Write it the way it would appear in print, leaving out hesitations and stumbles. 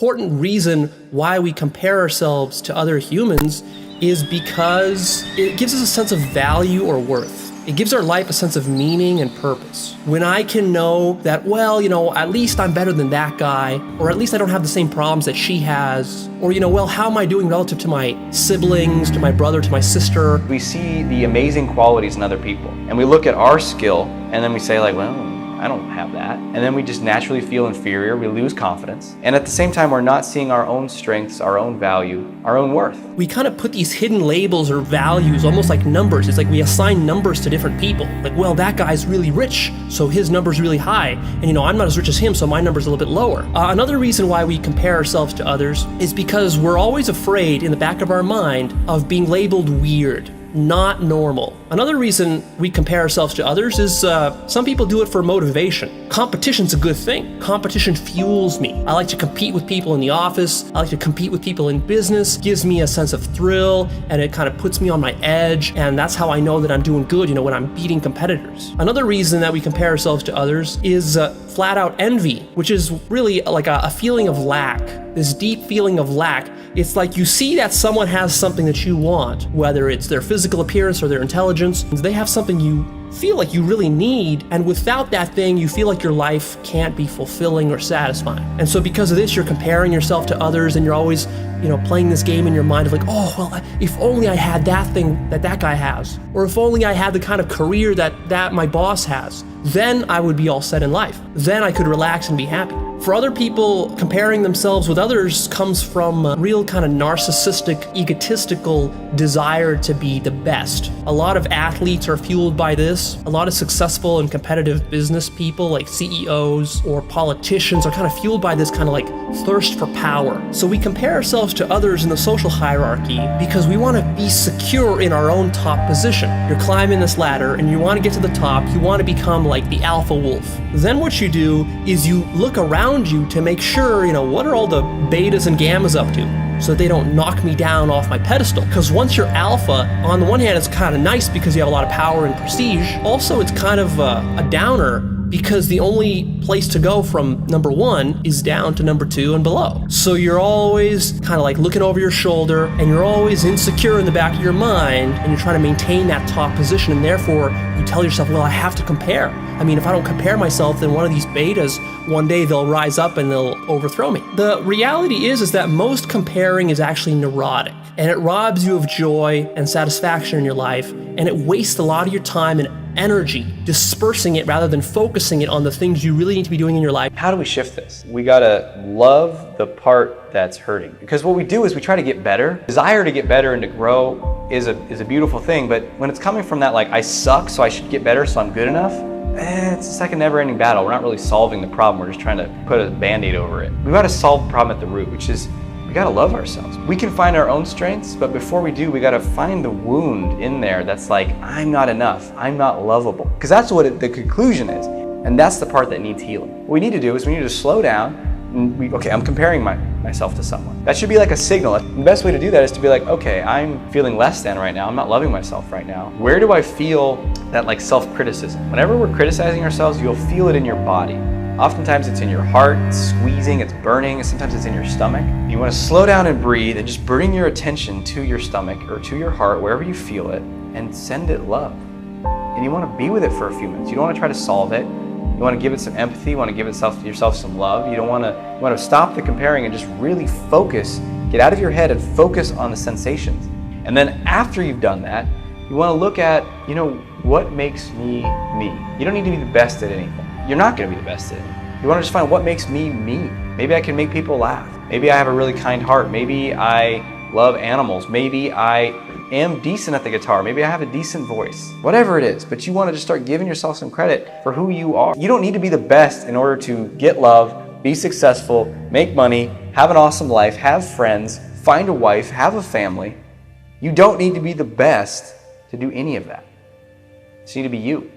important reason why we compare ourselves to other humans is because it gives us a sense of value or worth. It gives our life a sense of meaning and purpose. When I can know that, well, at least I'm better than that guy, or at least I don't have the same problems that she has, or, well, how am I doing relative to my siblings, to my brother, to my sister? We see the amazing qualities in other people, and we look at our skill, and then we say like, well, I don't have that. And then we just naturally feel inferior, we lose confidence. And at the same time, we're not seeing our own strengths, our own value, our own worth. We kind of put these hidden labels or values, almost like numbers. It's like we assign numbers to different people. Like, well, that guy's really rich, so his number's really high. And I'm not as rich as him, so my number's a little bit lower. Another reason why we compare ourselves to others is because we're always afraid in the back of our mind of being labeled weird, not normal. Another reason we compare ourselves to others is some people do it for motivation. Competition's a good thing. Competition fuels me. I like to compete with people in the office. I like to compete with people in business. Gives me a sense of thrill, and it kind of puts me on my edge, and that's how I know that I'm doing good, when I'm beating competitors. Another reason that we compare ourselves to others is flat out envy, which is really like a feeling of lack, this deep feeling of lack. It's like you see that someone has something that you want, whether it's their physical appearance or their intelligence. They have something you feel like you really need, and without that thing, you feel like your life can't be fulfilling or satisfying. And so because of this, you're comparing yourself to others, and you're always, playing this game in your mind of like, oh, well, if only I had that thing that guy has, or if only I had the kind of career that my boss has, then I would be all set in life. Then I could relax and be happy. For other people, comparing themselves with others comes from a real kind of narcissistic, egotistical desire to be the best. A lot of athletes are fueled by this. A lot of successful and competitive business people like CEOs or politicians are kind of fueled by this kind of like thirst for power. So we compare ourselves to others in the social hierarchy because we want to be secure in our own top position. You're climbing this ladder and you want to get to the top. You want to become like the alpha wolf. Then what you do is you look around you to make sure, what are all the betas and gammas up to, so that they don't knock me down off my pedestal. Because once you're alpha, on the one hand, it's kind of nice because you have a lot of power and prestige. Also, it's kind of a downer because the only place to go from number 1 is down to number 2 and below. So you're always kind of like looking over your shoulder, and you're always insecure in the back of your mind, and you're trying to maintain that top position, and therefore you tell yourself, well, I have to compare. I mean, if I don't compare myself, then one of these betas, one day they'll rise up and they'll overthrow me. The reality is that most comparing is actually neurotic, and it robs you of joy and satisfaction in your life, and it wastes a lot of your time and energy dispersing it rather than focusing it on the things you really need to be doing in your life. How do we shift this? We gotta love the part that's hurting. Because what we do is we try to get better. Desire to get better and to grow is a beautiful thing, but when it's coming from that, like, I suck, so I should get better, so I'm good enough, it's like a never-ending battle. We're not really solving the problem, we're just trying to put a band-aid over it. We've got to solve the problem at the root, which is we got to love ourselves. We can find our own strengths, but before we do, we got to find the wound in there that's like, I'm not enough, I'm not lovable. Because that's what the conclusion is, and that's the part that needs healing. What we need to do is we need to slow down, and okay, I'm comparing myself to someone. That should be like a signal. The best way to do that is to be like, okay, I'm feeling less than right now, I'm not loving myself right now. Where do I feel that like self-criticism? Whenever we're criticizing ourselves, you'll feel it in your body. Oftentimes it's in your heart, it's squeezing, it's burning, and sometimes it's in your stomach. You want to slow down and breathe and just bring your attention to your stomach or to your heart, wherever you feel it, and send it love. And you want to be with it for a few minutes. You don't want to try to solve it. You want to give it some empathy, you want to give yourself some love. You want to stop the comparing and just really focus, get out of your head and focus on the sensations. And then after you've done that, you want to look at, what makes me me. You don't need to be the best at anything. You're not going to be the best at it. You want to just find what makes me me. Maybe I can make people laugh. Maybe I have a really kind heart. Maybe I love animals. Maybe I am decent at the guitar. Maybe I have a decent voice. Whatever it is, but you want to just start giving yourself some credit for who you are. You don't need to be the best in order to get love, be successful, make money, have an awesome life, have friends, find a wife, have a family. You don't need to be the best to do any of that. You just need to be you.